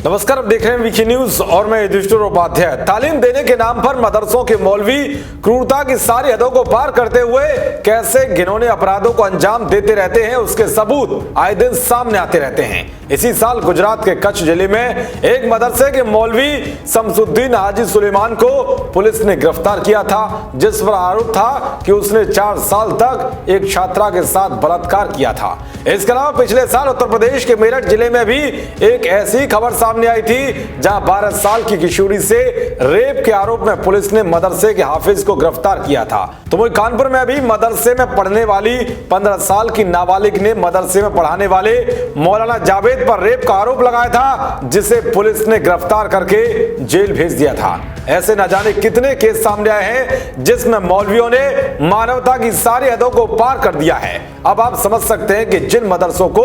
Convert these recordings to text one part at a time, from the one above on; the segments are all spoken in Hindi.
नमस्कार, आप देख रहे हैं वीके न्यूज और मैं युधिष्ठिर उपाध्याय। तालीम देने के नाम पर मदरसों के मौलवी क्रूरता की सारी हदों को पार करते हुए कैसे घिनौने अपराधों को अंजाम देते रहते हैं, उसके सबूत आए दिन सामने आते रहते हैं। इसी साल गुजरात के कच्छ जिले में एक मदरसे के मौलवी शमसुद्दीन हाजी सुलेमान को पुलिस ने गिरफ्तार किया था, जिस पर आरोप था कि उसने 4 साल तक एक छात्रा के साथ बलात्कार किया था। इसके अलावा पिछले साल उत्तर प्रदेश के मेरठ जिले में भी एक ऐसी खबर सामने आई थी, जहां 12 साल की किशोरी से रेप के आरोप में पुलिस ने मदरसे के हाफिज को गिरफ्तार किया था। तो वही कानपुर में भी मदरसे में पढ़ने वाली 15 साल की नाबालिग ने मदरसे में पढ़ाने वाले मौलाना जावेद पर रेप का आरोप लगाया था, जिसे पुलिस ने गिरफ्तार करके जेल भेज दिया था। ऐसे न जाने कितने केस सामने आए हैं जिसमें मौलवियों ने मानवता की सारी हदों को पार कर दिया है। अब आप समझ सकते हैं कि जिन मदरसों को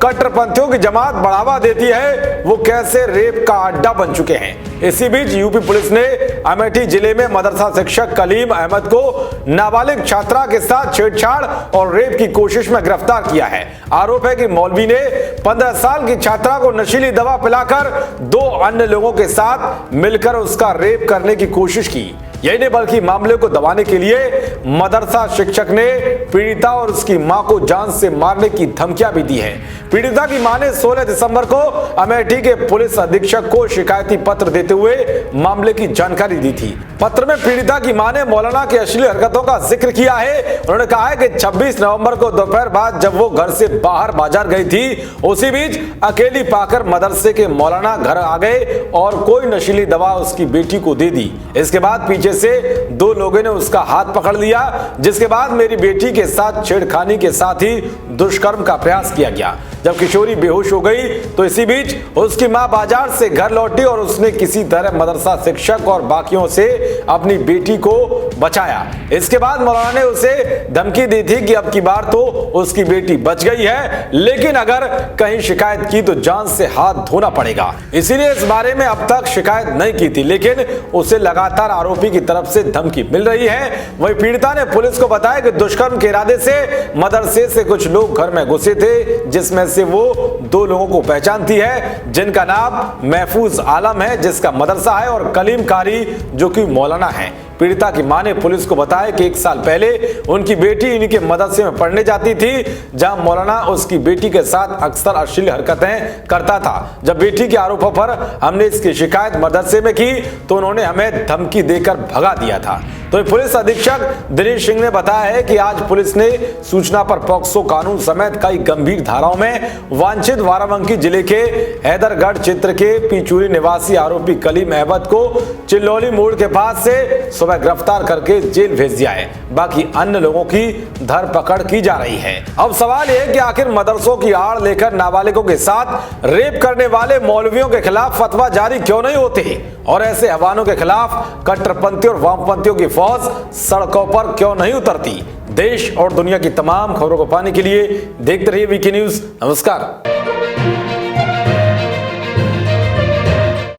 कट्टरपंथियों की जमात बढ़ावा देती है वो कैसे रेप का अड्डा बन चुके हैं। इसी बीच यूपी पुलिस ने अमेठी जिले में मदरसा शिक्षक कलीम अहमद को नाबालिग छात्रा के साथ छेड़छाड़ और रेप की कोशिश में गिरफ्तार किया है। आरोप है कि मौलवी ने 15 साल की छात्रा को नशीली दवा पिलाकर 2 अन्य लोगों के साथ मिलकर उसका रेप करने की कोशिश की। यही नहीं बल्कि मामले को दबाने के लिए मदरसा शिक्षक ने पीड़िता और उसकी मां को जान से मारने की धमकियां भी दी है। पीड़िता की मां ने 16 दिसंबर को अमेठी के पुलिस अधीक्षक को शिकायती पत्र देते हुए मामले की जानकारी दी थी। पत्र में पीड़िता की मां ने मौलाना की अश्लील हरकतों का जिक्र किया है। उन्होंने कहा है कि 26 नवंबर को दोपहर बाद जब वो घर से बाहर बाजार गई थी, उसी बीच अकेली पाकर मदरसे के मौलाना घर आ गए और कोई नशीली दवा उसकी बेटी को दे दी। इसके बाद पीछे से 2 लोगों ने उसका हाथ पकड़ लिया, जिसके बाद मेरी बेटी के साथ छेड़खानी के साथ ही दुष्कर्म का प्रयास किया गया। जब किशोरी बेहोश हो गई तो इसी बीच उसकी मां बाजार से घर लौटी और उसने किसी तरह मदरसा शिक्षक और बाकियों से अपनी बेटी को बचाया। इसके बाद मौलाना ने उसे धमकी दी थी कि अब की बार तो उसकी बेटी बच गई है, लेकिन अगर कहीं शिकायत की तो जान से हाथ धोना पड़ेगा। इसीलिए इस बारे में अब तक शिकायत नहीं की थी, लेकिन उसे लगातार आरोपी की तरफ से धमकी मिल रही है। वहीं पीड़िता ने पुलिस को बताया कि दुष्कर्म के इरादे से मदरसे से कुछ लोग घर में घुसे थे, जिसमें से वो 2 लोगों को पहचानती है, जिनका नाम महफूज आलम है जिसका मदरसा है और कलीम कारी जो कि मौलाना है। पीड़िता की मां ने पुलिस को बताया कि 1 साल पहले उनकी बेटी इन्हीं के मदरसे में पढ़ने जाती थी, जहां मौलाना उसकी बेटी के साथ अक्सर अश्लील हरकतें करता था। जब बेटी के आरोपों पर हमने इसकी शिकायत मदरसे में की तो उन्होंने हमें धमकी देकर भगा दिया था। तो पुलिस अधीक्षक दिनेश सिंह ने बताया है कि आज पुलिस ने सूचना पर पॉक्सो कानून समेत कई गंभीर धाराओं में वांछित बाराबंकी जिले के हैदरगढ़ क्षेत्र के पिचूरी निवासी आरोपी कलीम अहमद को चिल्लौली मोड़ के पास से सुबह गिरफ्तार करके जेल भेज दिया है। बाकी अन्य लोगों की धरपकड़ की जा रही है। अब सवाल यह है कि आखिर मदरसों की आड़ लेकर नाबालिगों के साथ रेप करने वाले मौलवियों के खिलाफ फतवा जारी क्यों नहीं होते और ऐसे हवानों के खिलाफ कट्टरपंथी और वामपंथियों की फौज सड़कों पर क्यों नहीं उतरती। देश और दुनिया की तमाम खबरों को पाने के लिए देखते रहिए वीके न्यूज। नमस्कार।